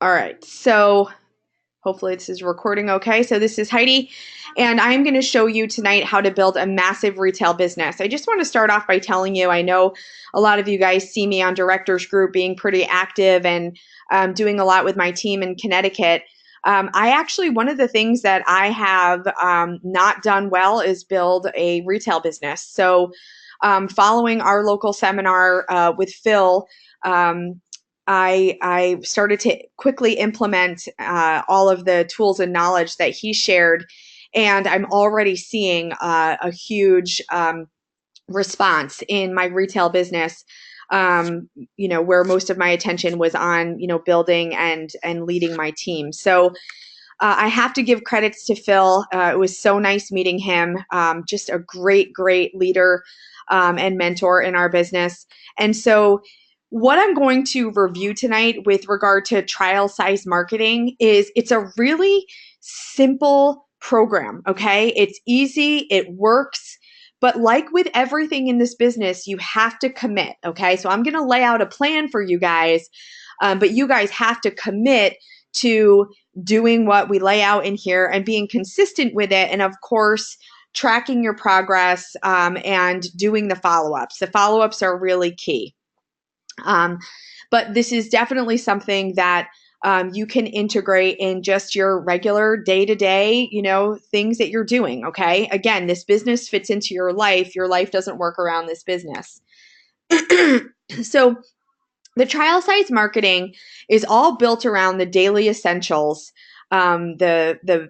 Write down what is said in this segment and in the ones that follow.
All right, so hopefully this is recording okay. So this is Heidi, and I'm going to show you tonight how to build a massive retail business. I just want to start off by telling you, I know a lot of you guys see me on Directors Group being pretty active and doing a lot with my team in Connecticut. One of the things that I have not done well is build a retail business. So following our local seminar with Phil, I started to quickly implement all of the tools and knowledge that he shared, and I'm already seeing a huge response in my retail business. Where most of my attention was on, building and leading my team. So I have to give credits to Phil. It was so nice meeting him. Just a great leader and mentor in our business. And so what I'm going to review tonight with regard to trial size marketing is it's a really simple program, okay? It's easy, it works, but like with everything in this business, you have to commit, okay? So I'm gonna lay out a plan for you guys, but you guys have to commit to doing what we lay out in here and being consistent with it, and of course, tracking your progress and doing the follow-ups. The follow-ups are really key. But this is definitely something that you can integrate in just your regular day-to-day, things that you're doing, okay? Again, this business fits into your life. Your life doesn't work around this business. So the trial size marketing is all built around the daily essentials, the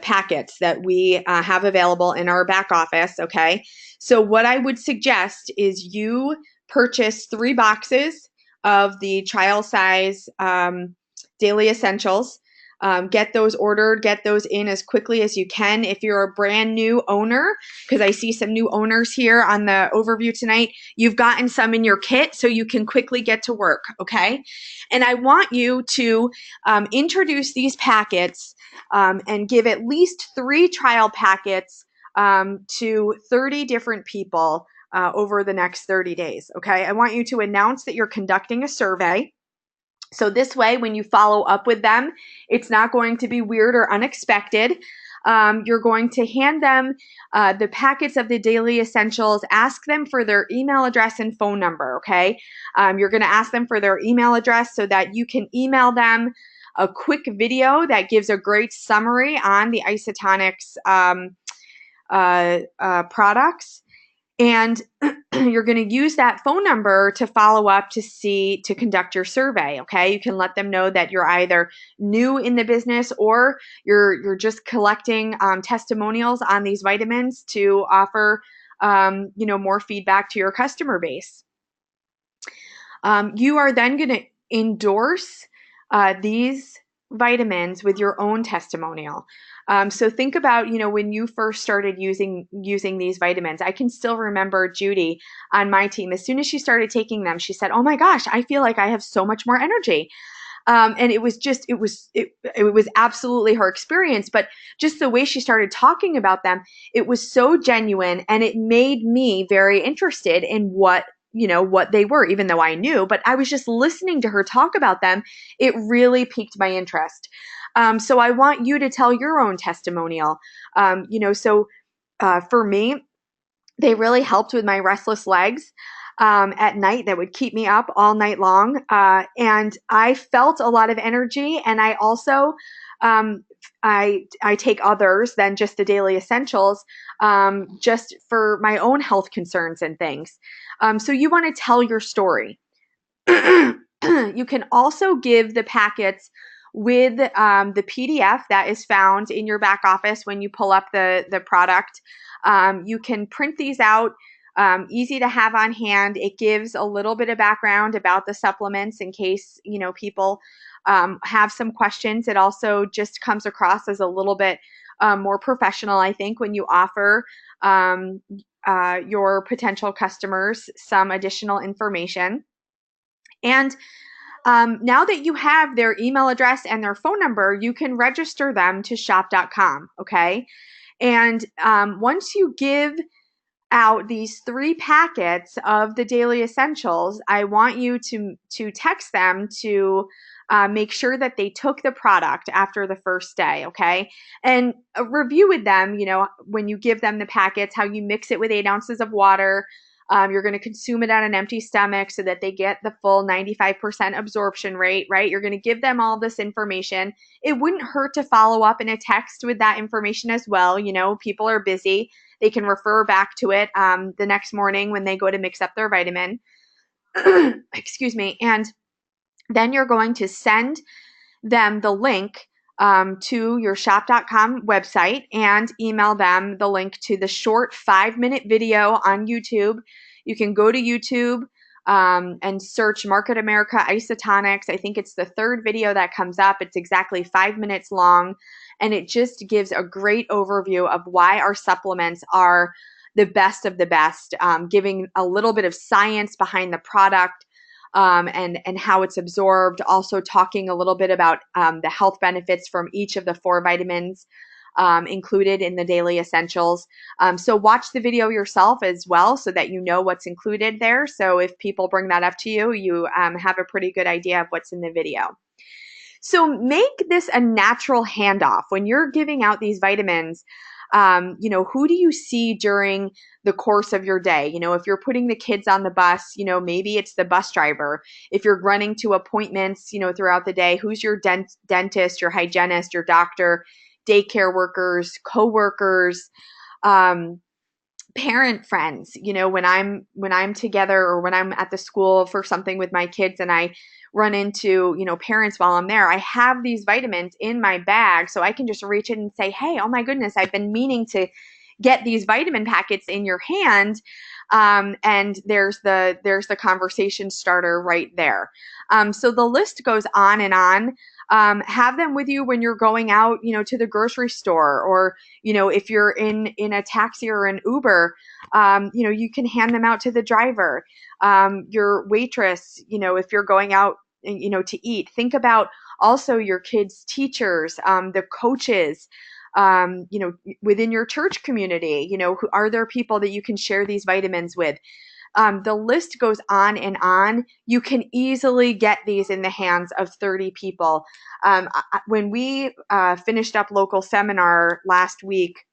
packets that we have available in our back office, okay? So what I would suggest is you purchase 3 boxes of the trial size daily essentials. Get those ordered, get those in as quickly as you can. If you're a brand new owner, because I see some new owners here on the overview tonight, you've gotten some in your kit so you can quickly get to work, okay? And I want you to introduce these packets and give at least 3 trial packets to 30 different people over the next 30 days, okay? I want you to announce that you're conducting a survey. So this way, when you follow up with them, it's not going to be weird or unexpected. You're going to hand them the packets of the daily essentials, ask them for their email address and phone number, okay? You're going to ask them for their email address so that you can email them a quick video that gives a great summary on the Isotonics products. And you're going to use that phone number to follow up to conduct your survey, okay? You can let them know that you're either new in the business or you're just collecting testimonials on these vitamins to offer, more feedback to your customer base. You are then going to endorse these vitamins with your own testimonial. So think about, when you first started using these vitamins. I can still remember Judy on my team. As soon as she started taking them, she said, "Oh my gosh, I feel like I have so much more energy." And it was absolutely her experience, but just the way she started talking about them, it was so genuine, and it made me very interested in what they were, even though I knew, but I was just listening to her talk about them. It really piqued my interest. So I want you to tell your own testimonial. For me, they really helped with my restless legs at night that would keep me up all night long. And I felt a lot of energy, and I also I take others than just the daily essentials, just for my own health concerns and things. So you want to tell your story. You can also give the packets with the PDF that is found in your back office when you pull up the product. You can print these out, easy to have on hand. It gives a little bit of background about the supplements in case, people have some questions. It also just comes across as a little bit more professional, I think, when you offer your potential customers some additional information. And now that you have their email address and their phone number, you can register them to shop.com, okay? And once you give out these 3 packets of the daily essentials, I want you to text them to make sure that they took the product after the first day, okay? And review with them, when you give them the packets, how you mix it with 8 ounces of water. You're going to consume it on an empty stomach so that they get the full 95% absorption rate, right? You're going to give them all this information. It wouldn't hurt to follow up in a text with that information as well. People are busy. They can refer back to it the next morning when they go to mix up their vitamin. Excuse me. And then you're going to send them the link to your shop.com website and email them the link to the short 5-minute video on YouTube. You can go to YouTube and search Market America Isotonics. I think it's the third video that comes up. It's exactly 5 minutes long, and it just gives a great overview of why our supplements are the best of the best, giving a little bit of science behind the product, and how it's absorbed. Also talking a little bit about the health benefits from each of the 4 vitamins included in the daily essentials. So watch the video yourself as well so that you know what's included there. So if people bring that up to you, you have a pretty good idea of what's in the video. So make this a natural handoff. When you're giving out these vitamins, who do you see during the course of your day? If you're putting the kids on the bus, maybe it's the bus driver. If you're running to appointments, throughout the day, who's your dentist, your hygienist, your doctor, daycare workers, coworkers, parent friends. When I'm together or when I'm at the school for something with my kids and I run into, parents while I'm there, I have these vitamins in my bag so I can just reach in and say, hey, oh my goodness, I've been meaning to get these vitamin packets in your hand. And there's the conversation starter right there. So the list goes on and on. Have them with you when you're going out, to the grocery store, or, if you're in a taxi or an Uber, you can hand them out to the driver. Your waitress, if you're going out, to eat, think about also your kids' teachers, the coaches, within your church community, are there people that you can share these vitamins with? The list goes on and on. You can easily get these in the hands of 30 people. When we finished up local seminar last week,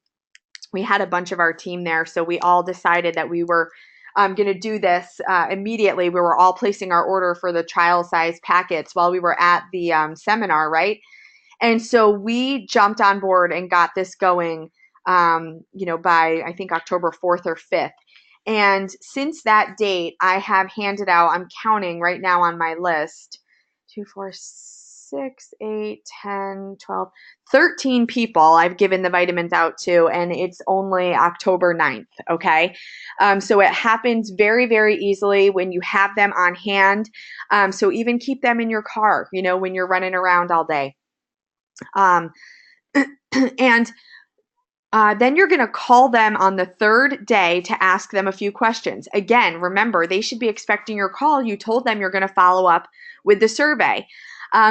we had a bunch of our team there. So we all decided that we were going to do this immediately. We were all placing our order for the trial size packets while we were at the seminar, right? And so we jumped on board and got this going, by I think October 4th or 5th. And since that date, I have handed out, I'm counting right now on my list, 2, 4, 6, 8, 10, 12, 13 people I've given the vitamins out to, and it's only October 9th, okay? So it happens very, very easily when you have them on hand. So even keep them in your car, when you're running around all day. And then you're going to call them on the 3rd day to ask them a few questions. Again, remember, they should be expecting your call. You told them you're going to follow up with the survey.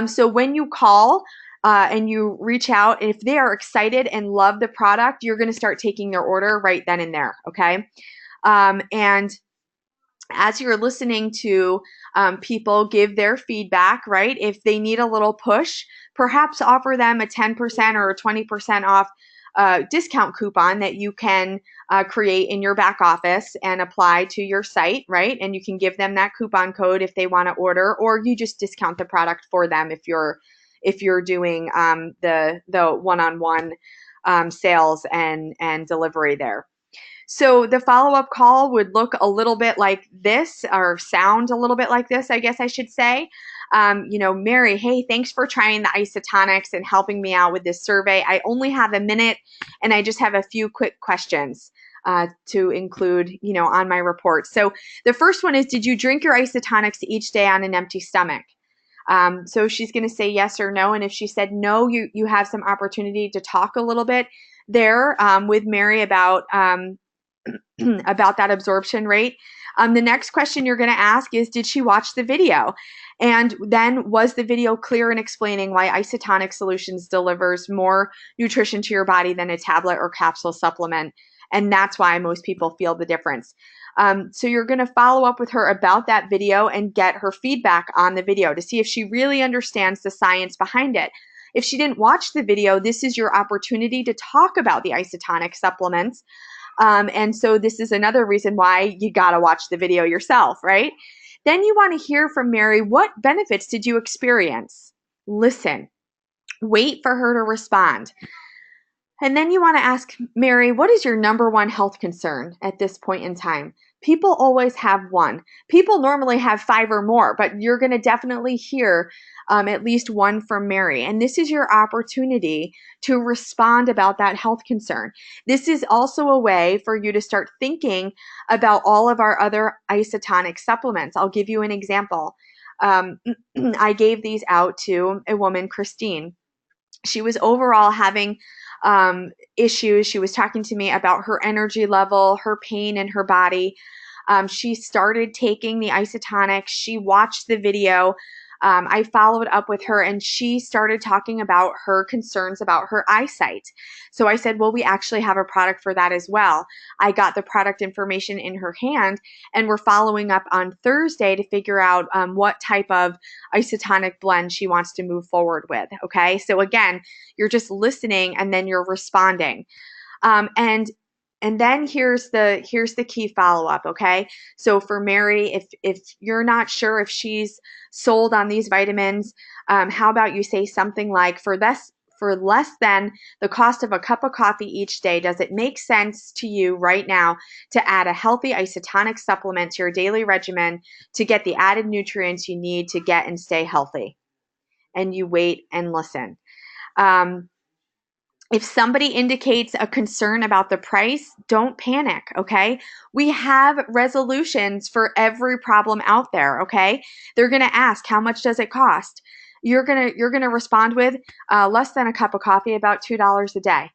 So when you call and you reach out, if they are excited and love the product, you're going to start taking their order right then and there, okay? And as you're listening to people give their feedback, right? If they need a little push, perhaps offer them a 10% or a 20% off discount coupon that you can create in your back office and apply to your site, right? And you can give them that coupon code if they want to order, or you just discount the product for them if you're doing the one-on-one sales and delivery there. So the follow-up call would look a little bit like this, or sound a little bit like this, I guess I should say. Mary, hey, thanks for trying the isotonics and helping me out with this survey. I only have a minute and I just have a few quick questions to include, on my report. So the first one is, did you drink your isotonics each day on an empty stomach? So she's going to say yes or no. And if she said no, you have some opportunity to talk a little bit there with Mary about that absorption rate. The next question you're going to ask is, did she watch the video? And then, was the video clear in explaining why Isotonic Solutions delivers more nutrition to your body than a tablet or capsule supplement? And that's why most people feel the difference. So you're going to follow up with her about that video and get her feedback on the video to see if she really understands the science behind it. If she didn't watch the video, this is your opportunity to talk about the isotonic supplements. And so this is another reason why you got to watch the video yourself, right? Then you want to hear from Mary, what benefits did you experience? Listen, wait for her to respond. And then you want to ask Mary, what is your number one health concern at this point in time? People always have one. People normally have 5 or more, but you're going to definitely hear at least one from Mary. And this is your opportunity to respond about that health concern. This is also a way for you to start thinking about all of our other isotonic supplements. I'll give you an example. I gave these out to a woman, Christine. She was overall having issues. She was talking to me about her energy level, her pain in her body. She started taking the isotonic. She watched the video. I followed up with her and she started talking about her concerns about her eyesight. So I said, well, we actually have a product for that as well. I got the product information in her hand and we're following up on Thursday to figure out what type of isotonic blend she wants to move forward with. Okay. So again, you're just listening and then you're responding. And then here's the key follow-up, okay? So for Mary, if you're not sure if she's sold on these vitamins, how about you say something like, for less than the cost of a cup of coffee each day, does it make sense to you right now to add a healthy isotonic supplement to your daily regimen to get the added nutrients you need to get and stay healthy? And you wait and listen. If somebody indicates a concern about the price, don't panic, okay? We have resolutions for every problem out there, okay? They're going to ask, how much does it cost? You're going to respond with less than a cup of coffee, about $2 a day.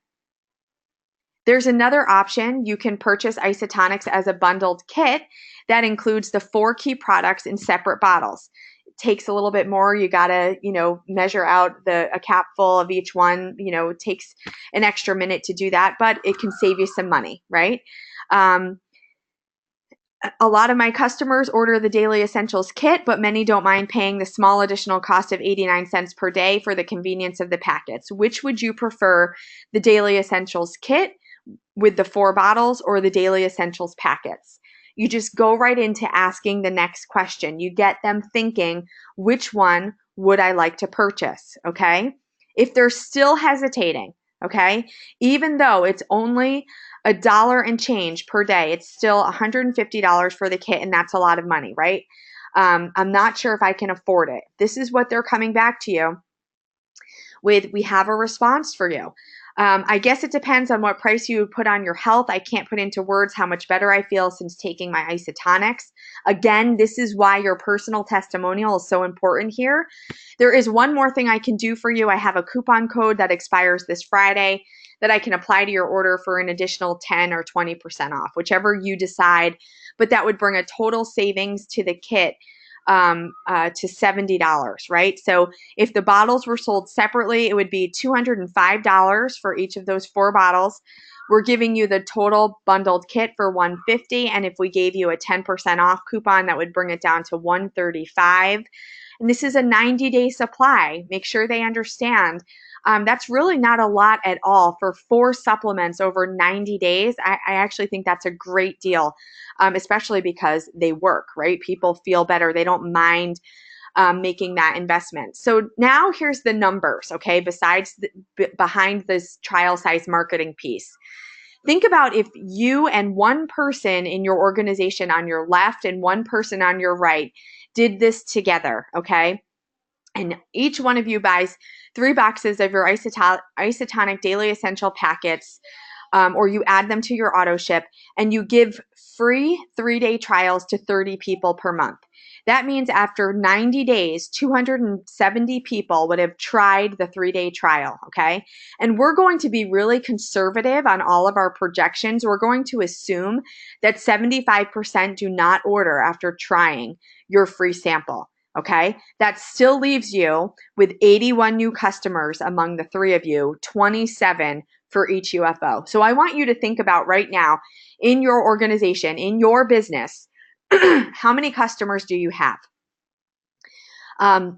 There's another option. You can purchase isotonics as a bundled kit that includes the 4 key products in separate bottles. Takes a little bit more. You gotta, measure out a capful of each one. It takes an extra minute to do that, but it can save you some money, right? A lot of my customers order the Daily Essentials kit, but many don't mind paying the small additional cost of 89 cents per day for the convenience of the packets. Which would you prefer, the Daily Essentials kit with the 4 bottles or the Daily Essentials packets? You just go right into asking the next question. You get them thinking, which one would I like to purchase? Okay. If they're still hesitating, okay, even though it's only $1 and change per day, it's still $150 for the kit, and that's a lot of money, right? I'm not sure if I can afford it. This is what they're coming back to you with. We have a response for you. I guess it depends on what price you would put on your health. I can't put into words how much better I feel since taking my isotonics. Again, this is why your personal testimonial is so important here. There is one more thing I can do for you. I have a coupon code that expires this Friday that I can apply to your order for an additional 10 or 20% off, whichever you decide. But that would bring a total savings to the kit to $70, right? So if the bottles were sold separately, it would be $205 for each of those 4 bottles. We're giving you the total bundled kit for $150, and if we gave you a 10% off coupon, that would bring it down to $135. And this is a 90-day supply. Make sure they understand. That's really not a lot at all for 4 supplements over 90 days. I actually think that's a great deal, especially because they work, right? People feel better. They don't mind making that investment. So now here's the numbers, okay, behind this trial size marketing piece. Think about if you and one person in your organization on your left and one person on your right did this together, okay? And each one of you buys 3 boxes of your isotonic daily essential packets, or you add them to your auto ship, and you give free 3-day trials to 30 people per month. That means after 90 days, 270 people would have tried the 3-day trial, okay? And we're going to be really conservative on all of our projections. We're going to assume that 75% do not order after trying your free sample. Okay, that still leaves you with 81 new customers among the 3 of you, 27 for each UFO. So I want you to think about right now in your organization, in your business, how many customers do you have?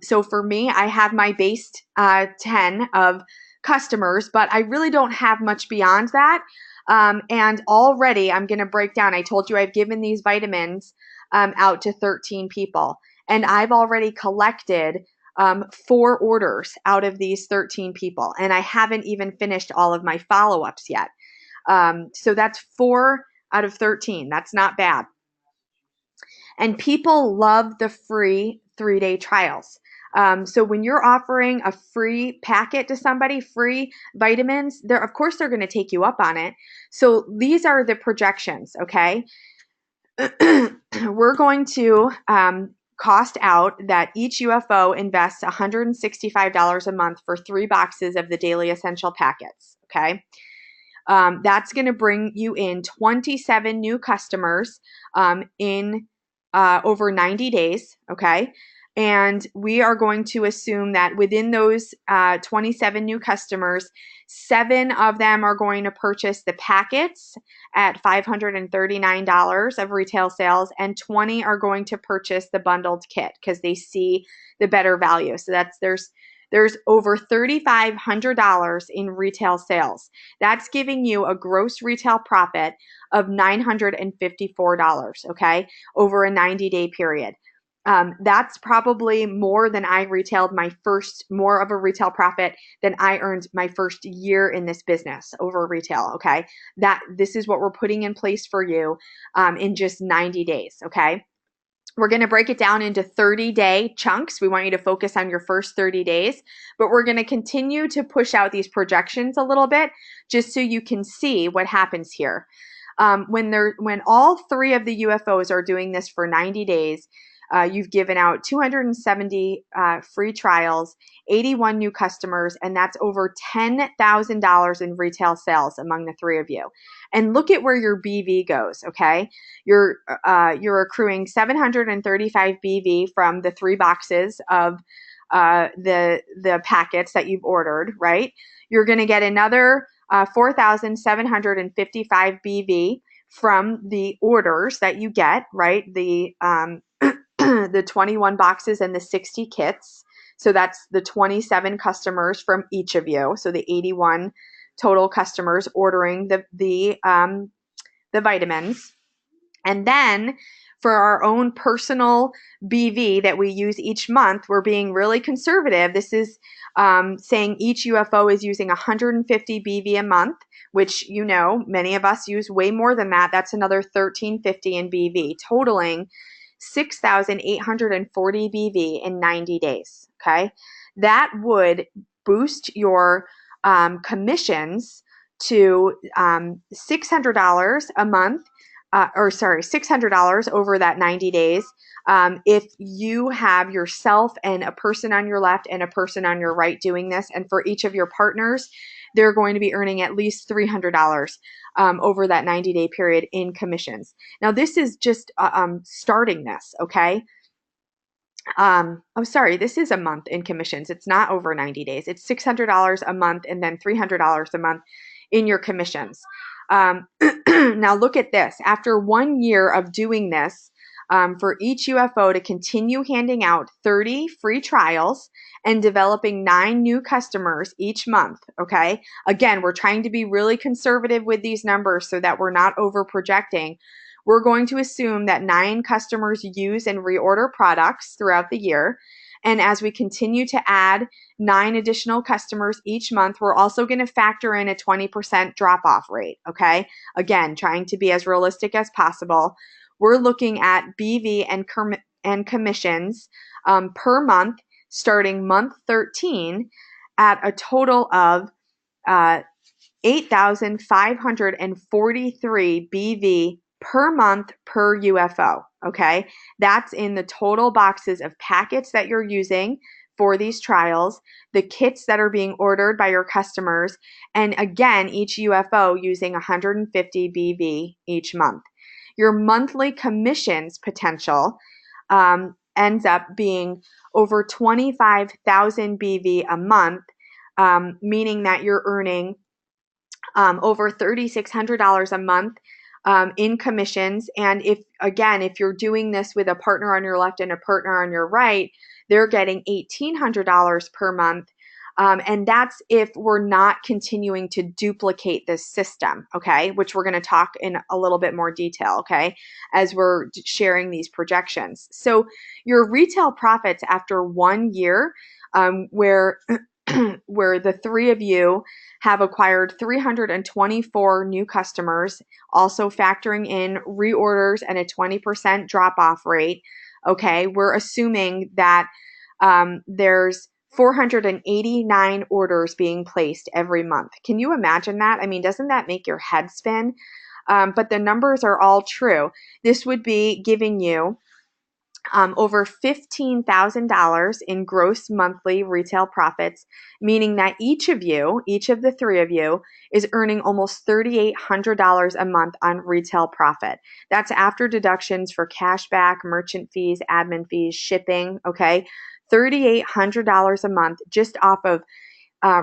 So for me, I have my base 10 of customers, but I really don't have much beyond that. And already I'm going to break down. I told you I've given these vitamins out to 13 people, and I've already collected 4 orders out of these 13 people, and I haven't even finished all of my follow-ups yet. So that's 4 out of 13. That's not bad. And people love the free 3-day trials. So when you're offering a free packet to somebody, free vitamins, of course they're going to take you up on it. So these are the projections, okay? We're going to cost out that each UFO invests $165 a month for 3 boxes of the daily essential packets, okay? That's going to bring you in 27 new customers in over 90 days, okay? And we are going to assume that within those 27 new customers, 7 of them are going to purchase the packets at $539 of retail sales, and 20 are going to purchase the bundled kit because they see the better value. So there's over $3,500 in retail sales. That's giving you a gross retail profit of $954, okay, over a 90-day period. That's probably more than I retailed more of a retail profit than I earned my first year in this business over retail, okay? This is what we're putting in place for you in just 90 days, okay? We're going to break it down into 30-day chunks. We want you to focus on your first 30 days, but we're going to continue to push out these projections a little bit just so you can see what happens here. When all 3 of the UFOs are doing this for 90 days, you've given out 270 free trials, 81 new customers, and that's over $10,000 in retail sales among the 3 of you. And look at where your BV goes, okay? You're accruing 735 BV from the 3 boxes of the packets that you've ordered, right? You're going to get another 4,755 BV from the orders that you get, right? The 21 boxes and the 60 kits. So that's the 27 customers from each of you. So the 81 total customers ordering the vitamins. And then for our own personal BV that we use each month, we're being really conservative. This is saying each UFO is using 150 BV a month, which, you know, many of us use way more than that. That's another 1,350 in BV, totaling 6,840 BV in 90 days, okay? That would boost your commissions to $600 a month, $600 over that 90 days. If you have yourself and a person on your left and a person on your right doing this, and for each of your partners, they're going to be earning at least $300 over that 90-day period in commissions. Now, this is just starting this, okay? This is a month in commissions. It's not over 90 days. It's $600 a month and then $300 a month in your commissions. Now look at this. After 1 year of doing this, for each UFO to continue handing out 30 free trials and developing 9 new customers each month, okay? Again, we're trying to be really conservative with these numbers so that we're not over projecting. We're going to assume that 9 customers use and reorder products throughout the year. And as we continue to add 9 additional customers each month, we're also going to factor in a 20% drop-off rate, okay? Again, trying to be as realistic as possible. We're looking at BV and commissions per month, starting month 13 at a total of 8,543 BV per month per UFO, okay? That's in the total boxes of packets that you're using for these trials, the kits that are being ordered by your customers, and again, each UFO using 150 BV each month. Your monthly commissions potential ends up being over 25,000 BV a month, meaning that you're earning over $3,600 a month in commissions. And if you're doing this with a partner on your left and a partner on your right, they're getting $1,800 per month. And that's if we're not continuing to duplicate this system, okay, which we're going to talk in a little bit more detail, okay, as we're sharing these projections. So your retail profits after 1 year, where where the three of you have acquired 324 new customers, also factoring in reorders and a 20% drop off rate. Okay, we're assuming that there's 489 orders being placed every month. Can you imagine that? I mean, doesn't that make your head spin? But the numbers are all true. This would be giving you over $15,000 in gross monthly retail profits, meaning that each of the three of you, is earning almost $3,800 a month on retail profit. That's after deductions for cashback, merchant fees, admin fees, shipping, okay? $3,800 a month just off of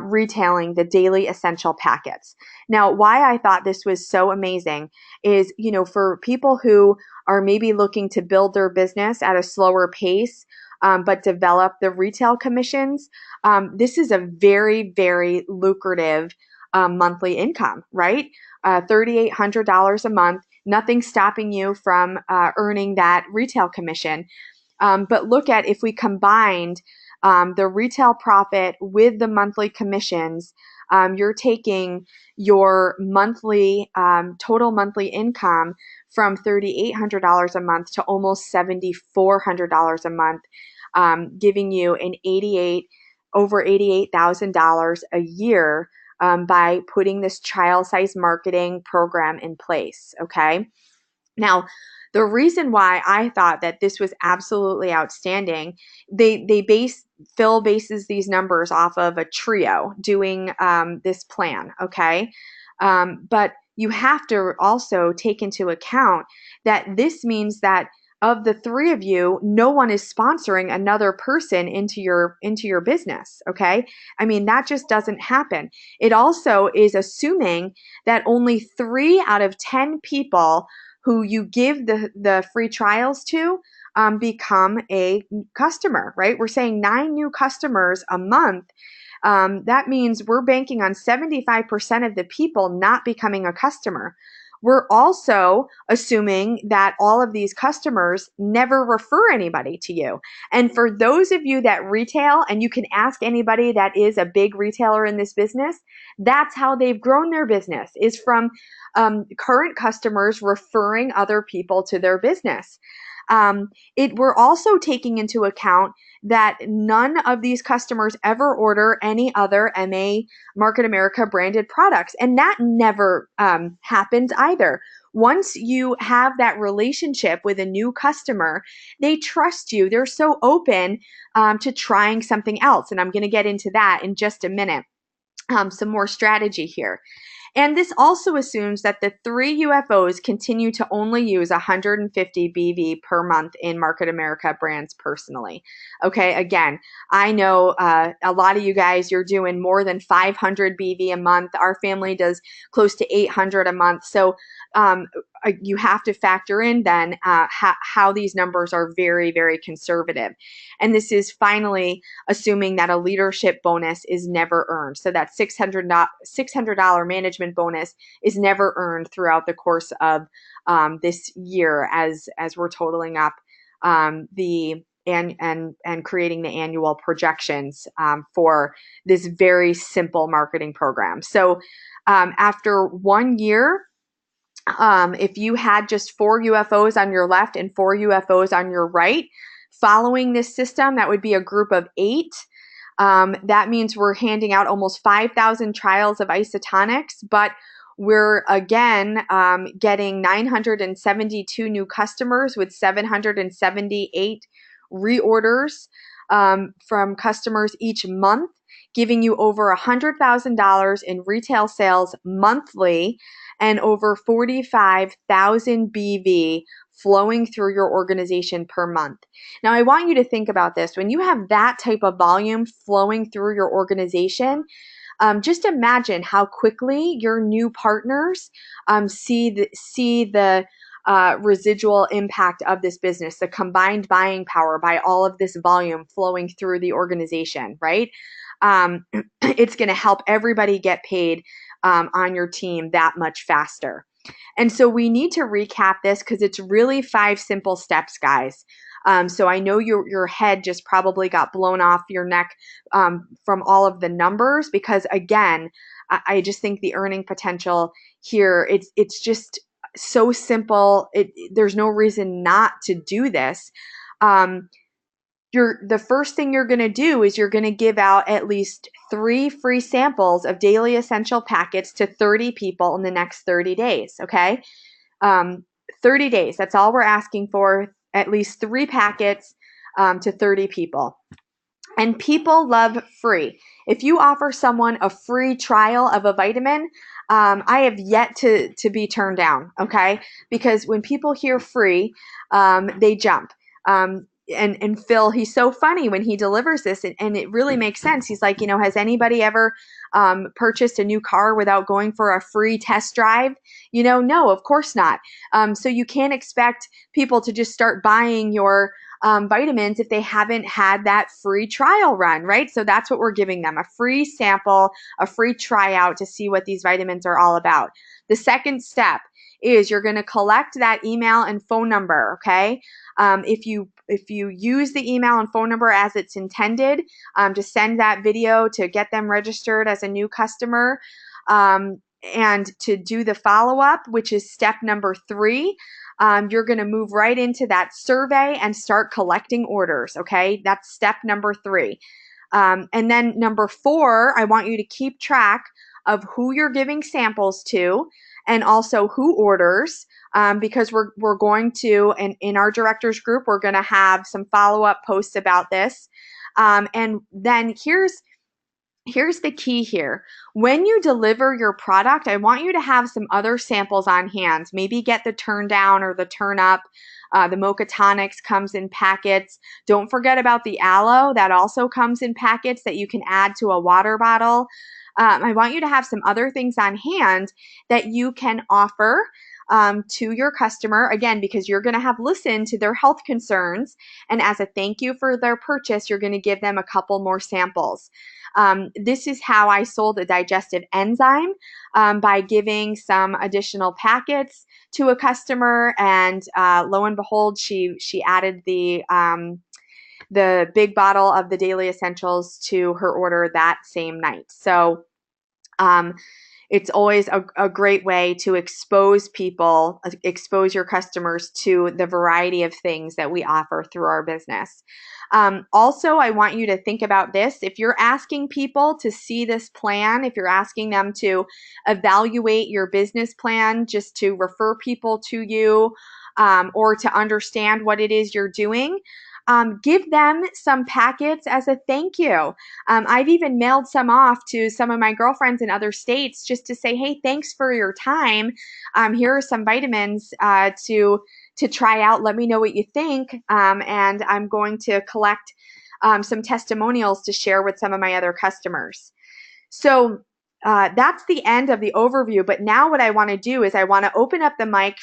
retailing the daily essential packets. Now, why I thought this was so amazing is, for people who are maybe looking to build their business at a slower pace, but develop the retail commissions, this is a very, very lucrative monthly income, right? $3,800 a month, nothing stopping you from earning that retail commission. But look at if we combined the retail profit with the monthly commissions, you're taking your monthly total monthly income from $3,800 a month to almost $7,400 a month, giving you over $88,000 a year by putting this child size marketing program in place. Okay. Now, the reason why I thought that this was absolutely outstanding, Phil bases these numbers off of a trio doing this plan, okay? But you have to also take into account that this means that of the three of you, no one is sponsoring another person into your business, okay? I mean, that just doesn't happen. It also is assuming that only 3 out of 10 people who you give the free trials to become a customer, right? We're saying 9 new customers a month. That means we're banking on 75% of the people not becoming a customer. We're also assuming that all of these customers never refer anybody to you. And for those of you that retail, and you can ask anybody that is a big retailer in this business, that's how they've grown their business, is from current customers referring other people to their business. We're also taking into account that none of these customers ever order any other MA Market America branded products. And that never happens either. Once you have that relationship with a new customer, they trust you. They're so open to trying something else. And I'm going to get into that in just a minute. Some more strategy here. And this also assumes that the 3 UFOs continue to only use 150 BV per month in Market America brands personally. Okay, again, I know a lot of you guys, you're doing more than 500 BV a month. Our family does close to 800 a month. So you have to factor in then how these numbers are very, very conservative. And this is finally assuming that a leadership bonus is never earned. So that $600 management bonus is never earned throughout the course of this year as we're totaling up and creating the annual projections for this very simple marketing program. So after 1 year, if you had just 4 UFOs on your left and 4 UFOs on your right, following this system, that would be a group of 8. That means we're handing out almost 5,000 trials of isotonics, but we're again getting 972 new customers with 778 reorders from customers each month, giving you over $100,000 in retail sales monthly and over 45,000 BV flowing through your organization per month. Now, I want you to think about this. When you have that type of volume flowing through your organization, just imagine how quickly your new partners see the residual impact of this business, the combined buying power by all of this volume flowing through the organization, right? It's going to help everybody get paid on your team that much faster. And so we need to recap this because it's really 5 simple steps, guys. So I know your head just probably got blown off your neck from all of the numbers because, again, I just think the earning potential here, it's just so simple. There's no reason not to do this. The first thing you're going to do is you're going to give out at least 3 free samples of daily essential packets to 30 people in the next 30 days. Okay. 30 days. That's all we're asking for. At least 3 packets to 30 people. And people love free. If you offer someone a free trial of a vitamin, I have yet to be turned down, okay? Because when people hear free, they jump. And Phil, he's so funny when he delivers this, and it really makes sense. He's like, has anybody ever purchased a new car without going for a free test drive? No, of course not. So you can't expect people to just start buying your vitamins if they haven't had that free trial run, right? So that's what we're giving them, a free sample, a free tryout to see what these vitamins are all about. The second step is you're going to collect that email and phone number, okay? If you use the email and phone number as it's intended, to send that video to get them registered as a new customer, and to do the follow-up, which is step number 3, you're going to move right into that survey and start collecting orders, okay? That's step number 3. And then number 4, I want you to keep track of who you're giving samples to and also who orders, because we're going to, and in our directors group, we're going to have some follow-up posts about this. And then here's the key here. When you deliver your product, I want you to have some other samples on hand. Maybe get the turn down or the turn up. The Mocha Tonics comes in packets. Don't forget about the aloe. That also comes in packets that you can add to a water bottle. I want you to have some other things on hand that you can offer to your customer, again, because you're going to have listened to their health concerns. And as a thank you for their purchase, you're going to give them a couple more samples. This is how I sold a digestive enzyme, by giving some additional packets to a customer. And lo and behold, she added the big bottle of the daily essentials to her order that same night. So it's always a great way to expose your customers to the variety of things that we offer through our business. Also, I want you to think about this. If you're asking people to see this plan, if you're asking them to evaluate your business plan just to refer people to you, or to understand what it is you're doing, give them some packets as a thank you. I've even mailed some off to some of my girlfriends in other states just to say, hey, thanks for your time. Here are some vitamins to try out. Let me know what you think. And I'm going to collect some testimonials to share with some of my other customers. So that's the end of the overview. But now what I want to do is I want to open up the mic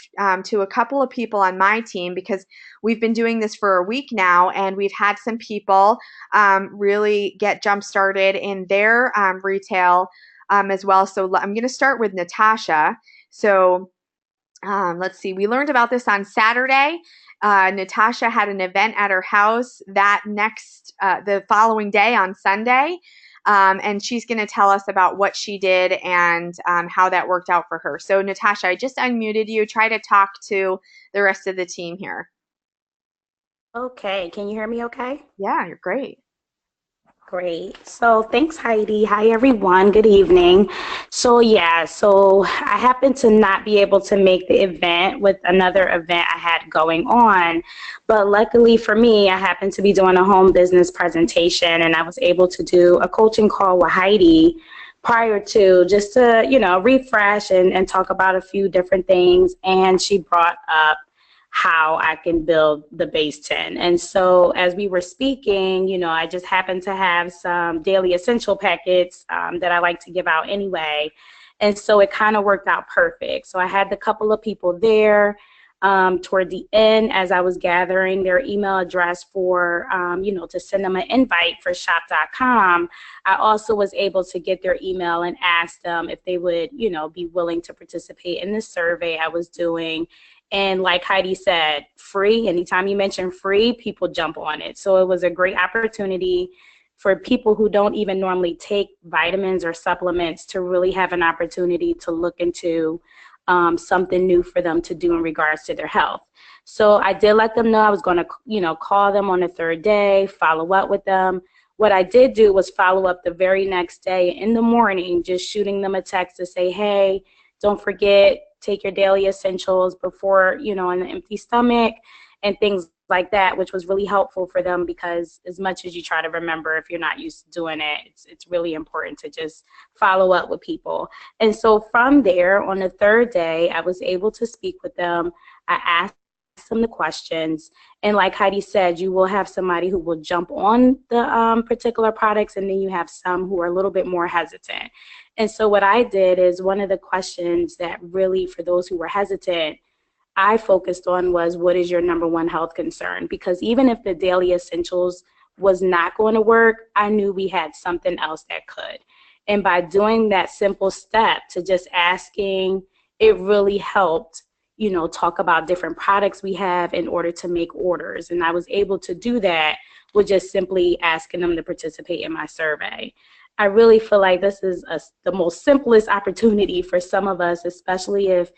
to a couple of people on my team, because we've been doing this for a week now, and we've had some people really get jump started in their retail as well. So I'm going to start with Natasha. So let's see. We learned about this on Saturday. Natasha had an event at her house the following day on Sunday. And she's going to tell us about what she did and how that worked out for her. So Natasha, I just unmuted you. Try to talk to the rest of the team here. Okay, can you hear me okay? Yeah, you're great. Great. So thanks, Heidi. Hi, everyone. Good evening. So I happened to not be able to make the event with another event I had going on. But luckily for me, I happened to be doing a home business presentation, and I was able to do a coaching call with Heidi prior to, just to, refresh and talk about a few different things. And she brought up how I can build the base 10. And so as we were speaking, I just happened to have some daily essential packets that I like to give out anyway. And so it kind of worked out perfect. So I had a couple of people there toward the end as I was gathering their email address for, to send them an invite for shop.com. I also was able to get their email and ask them if they would, be willing to participate in the survey I was doing. And like Heidi said, free. Anytime you mention free, people jump on it. So it was a great opportunity for people who don't even normally take vitamins or supplements to really have an opportunity to look into something new for them to do in regards to their health. So I did let them know I was going to, call them on the third day, follow up with them. What I did do was follow up the very next day in the morning, just shooting them a text to say, hey, don't forget, take your daily essentials before, on an empty stomach and things like that, which was really helpful for them because as much as you try to remember, if you're not used to doing it, it's really important to just follow up with people. And so from there, on the third day, I was able to speak with them. I asked them the questions. And like Heidi said, you will have somebody who will jump on the particular products, and then you have some who are a little bit more hesitant. And so what I did is one of the questions that really, for those who were hesitant, I focused on was, what is your number one health concern? Because even if the daily essentials was not going to work, I knew we had something else that could. And by doing that simple step to just asking, it really helped, talk about different products we have in order to make orders. And I was able to do that with just simply asking them to participate in my survey. I really feel like this is the most simplest opportunity for some of us, especially if,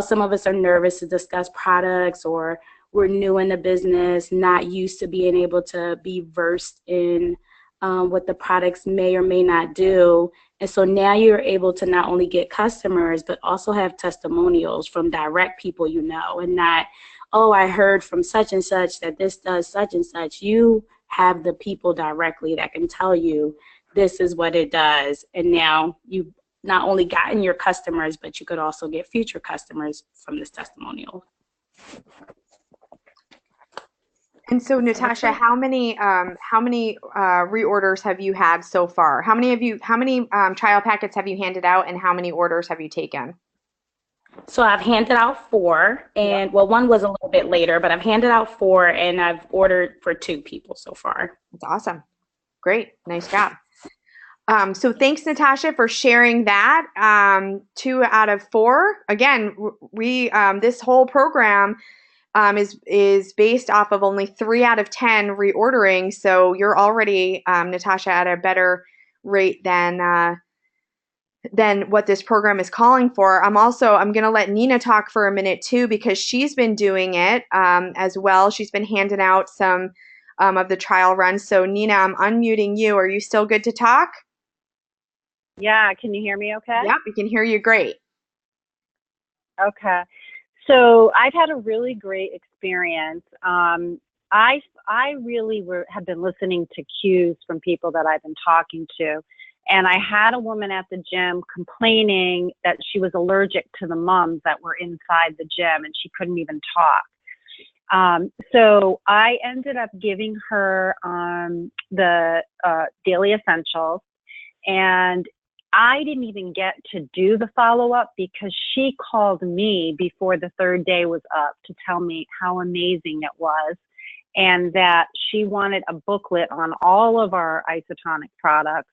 some of us are nervous to discuss products or we're new in the business, not used to being able to be versed in what the products may or may not do. And so now you're able to not only get customers, but also have testimonials from direct people and not, oh, I heard from such and such that this does such and such. You have the people directly that can tell you this is what it does. And now you've not only gotten your customers, but you could also get future customers from this testimonial. And so, Natasha, how many reorders have you had so far? How many trial packets have you handed out, and how many orders have you taken? So I've handed out 4, and well, one was a little bit later, but I've handed out 4, and I've ordered for 2 people so far. That's awesome. Great. Nice job. So thanks, Natasha, for sharing that. 2 out of 4. Again, we this whole program is based off of only 3 out of 10 reordering. So you're already, Natasha, at a better rate than what this program is calling for. I'm going to let Nina talk for a minute too, because she's been doing it as well. She's been handing out some of the trial runs. So Nina, I'm unmuting you. Are you still good to talk? Yeah, can you hear me okay? Yep, we can hear you great. Okay. So I've had a really great experience. I really have been listening to cues from people that I've been talking to. And I had a woman at the gym complaining that she was allergic to the mums that were inside the gym and she couldn't even talk. So I ended up giving her the daily essentials, and I didn't even get to do the follow-up because she called me before the third day was up to tell me how amazing it was and that she wanted a booklet on all of our isotonic products.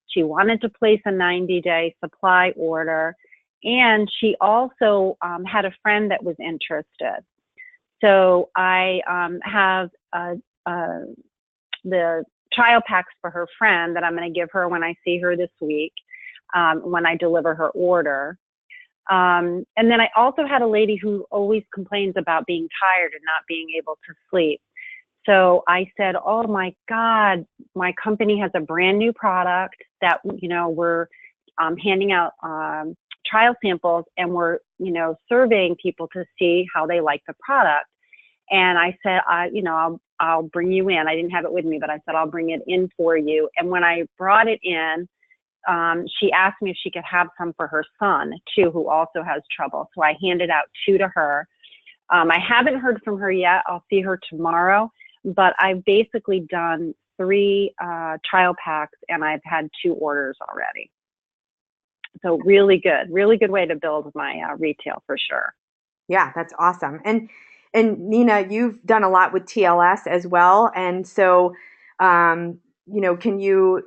She wanted to place a 90-day supply order, and she also had a friend that was interested. So I have the trial packs for her friend that I'm going to give her when I see her this week. When I deliver her order. And then I also had a lady who always complains about being tired and not being able to sleep. So I said, oh my God, my company has a brand new product that, we're handing out trial samples, and we're, surveying people to see how they like the product. And I said, I'll bring you in. I didn't have it with me, but I said, I'll bring it in for you. And when I brought it in, she asked me if she could have some for her son too, who also has trouble. So I handed out 2 to her. I haven't heard from her yet. I'll see her tomorrow, but I've basically done 3 trial packs, and I've had 2 orders already. So really good way to build my retail for sure. Yeah, that's awesome. And Nina, you've done a lot with TLS as well, and so can you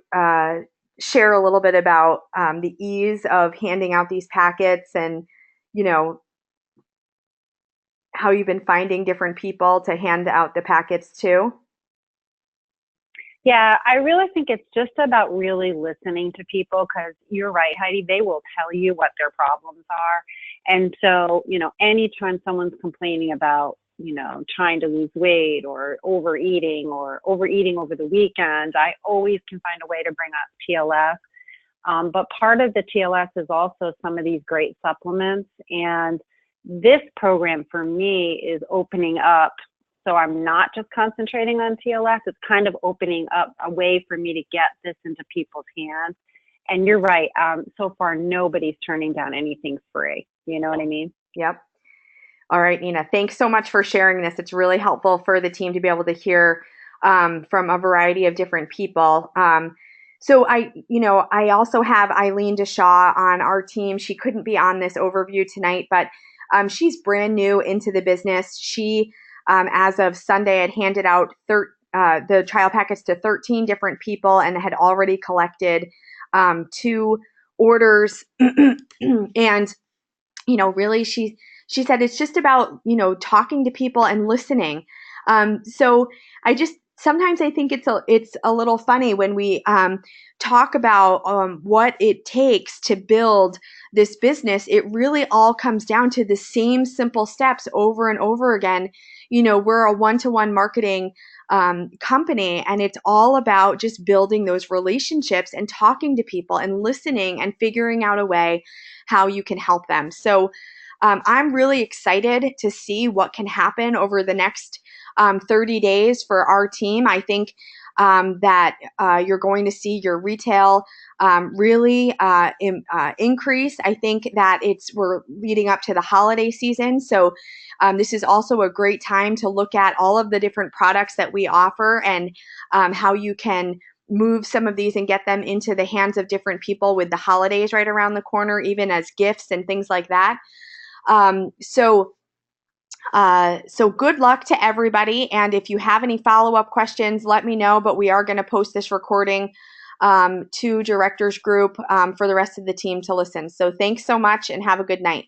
share a little bit about the ease of handing out these packets, and you know how you've been finding different people to hand out the packets to? Yeah, I really think it's just about really listening to people, because you're right, Heidi, they will tell you what their problems are. And so, anytime someone's complaining about, trying to lose weight or overeating over the weekend, I always can find a way to bring up TLS. But part of the TLS is also some of these great supplements. And this program for me is opening up. So I'm not just concentrating on TLS. It's kind of opening up a way for me to get this into people's hands. And you're right. So far, nobody's turning down anything free. You know what I mean? Yep. All right, Nina, thanks so much for sharing this. It's really helpful for the team to be able to hear from a variety of different people. So I also have Eileen Deshaw on our team. She couldn't be on this overview tonight, but she's brand new into the business. She, as of Sunday, had handed out the trial packets to 13 different people and had already collected 2 orders. And really, she said it's just about, talking to people and listening. So sometimes I think it's a little funny when we talk about what it takes to build this business. It really all comes down to the same simple steps over and over again. We're a one-to-one marketing company, and it's all about just building those relationships and talking to people and listening and figuring out a way how you can help them. So I'm really excited to see what can happen over the next 30 days for our team. I think that you're going to see your retail really increase. I think that we're leading up to the holiday season. So this is also a great time to look at all of the different products that we offer, and how you can move some of these and get them into the hands of different people with the holidays right around the corner, even as gifts and things like that. So good luck to everybody. And if you have any follow-up questions, let me know. But we are going to post this recording to Directors Group for the rest of the team to listen. So thanks so much, and have a good night.